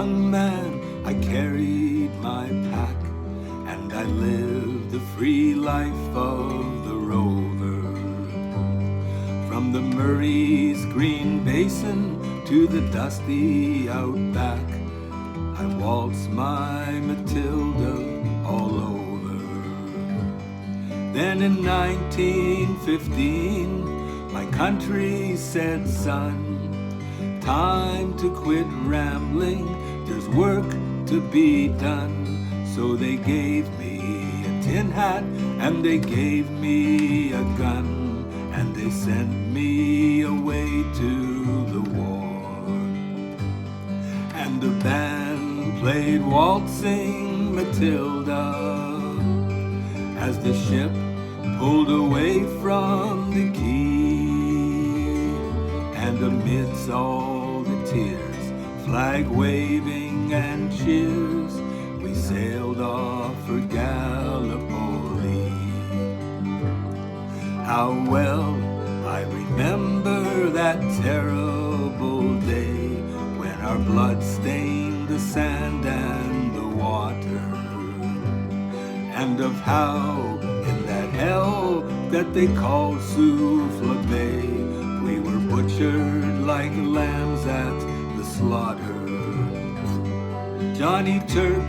young man, I carried my pack, and I lived the free life of the rover. From the Murray's green basin to the dusty outback, I waltzed my Matilda all over. Then in 1915, my country said, son, time to quit rambling, there's work to be done. So they gave me a tin hat and they gave me a gun, and they sent me away to the war. And the band played Waltzing Matilda as the ship pulled away from the quay, and amidst all the tears, flag waving and cheers, we sailed off for Gallipoli. How well I remember that terrible day when our blood stained the sand and the water, and of how in that hell that they call Suffolk Bay, we were butchered like lambs at the slaughter. Johnny Turk,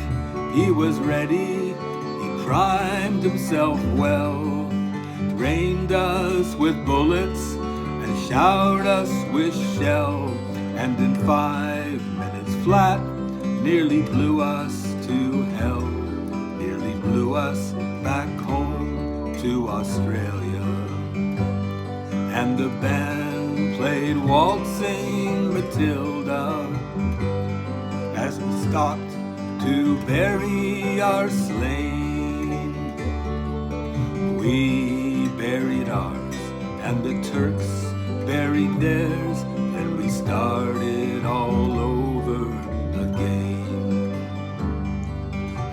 he was ready, he primed himself well, rained us with bullets and showered us with shell, and in 5 minutes flat nearly blew us to hell, nearly blew us back home to Australia. And the band played Waltzing Matilda as we stopped to bury our slain. We buried ours and the Turks buried theirs, then we started all over again.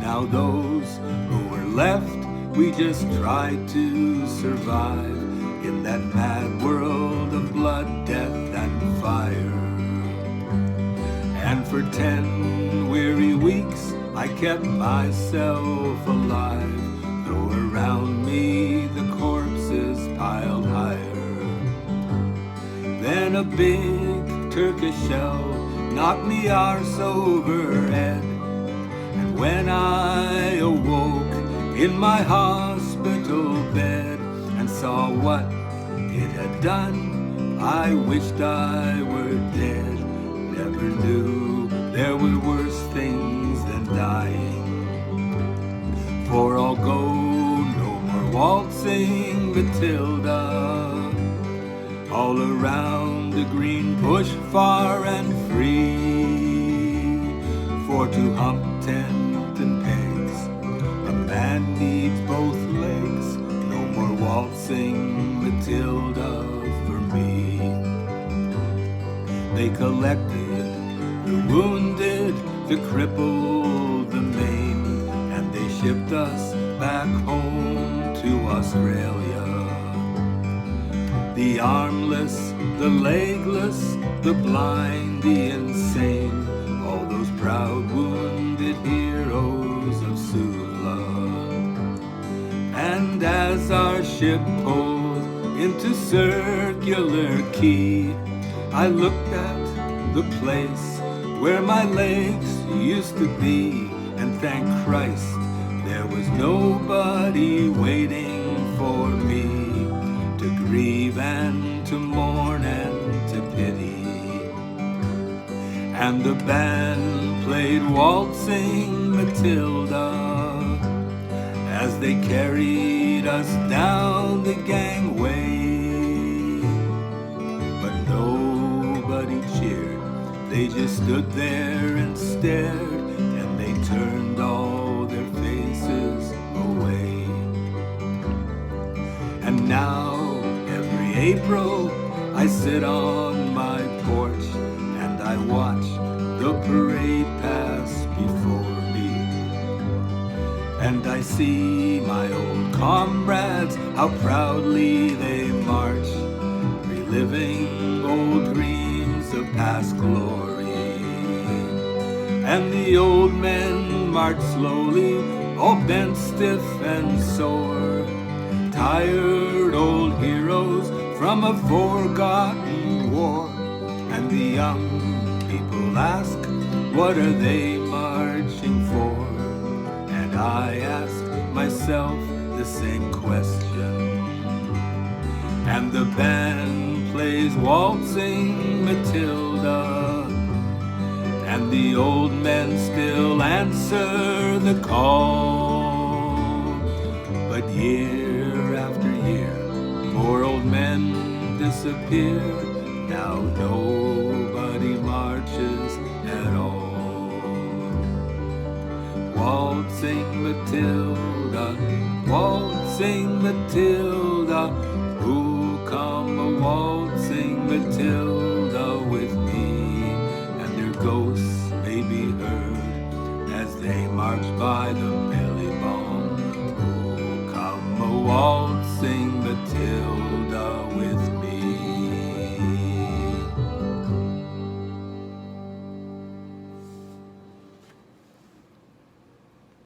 Now those who were left, we just tried to survive in that mad world of blood, death, and fire. And for 10 weary weeks I kept myself alive, though around me the corpses piled higher. Then a big Turkish shell knocked me arse over head, and when I awoke in my hospital bed and saw what it had done, I wished I were dead. Never knew there were worse things than dying. For I'll go no more waltzing Matilda all around the green bush far and free. For to hump tent and pegs a man needs both legs. No more waltzing Matilda for me. They collected the wounded, the crippled, the maimed, and they shipped us back home to Australia. The armless, the legless, the blind, the insane, all those proud wounded heroes of Suvla. And as our ship pulled into Circular Quay, I looked at the place where my legs used to be, and thank Christ there was nobody waiting for me to grieve and to mourn and to pity. And the band played Waltzing Matilda as they carried us down the gangway, but nobody cheered. They just stood there and stared, and they turned all their faces away. And now, every April, I sit on my porch and I watch the parade pass before me. And I see my old comrades, how proudly they march, reliving old dreams of past glory. and the old men march slowly, all bent stiff and sore. Tired old heroes from a forgotten war. And the young people ask, what are they marching for? And I ask myself the same question. And the band plays Waltzing Matilda, and the old men still answer the call. But year after year, more old men disappear. Now nobody marches at all. Waltzing Matilda, waltzing Matilda, who come a-waltzing Matilda with me? And their ghosts may be heard as they march by the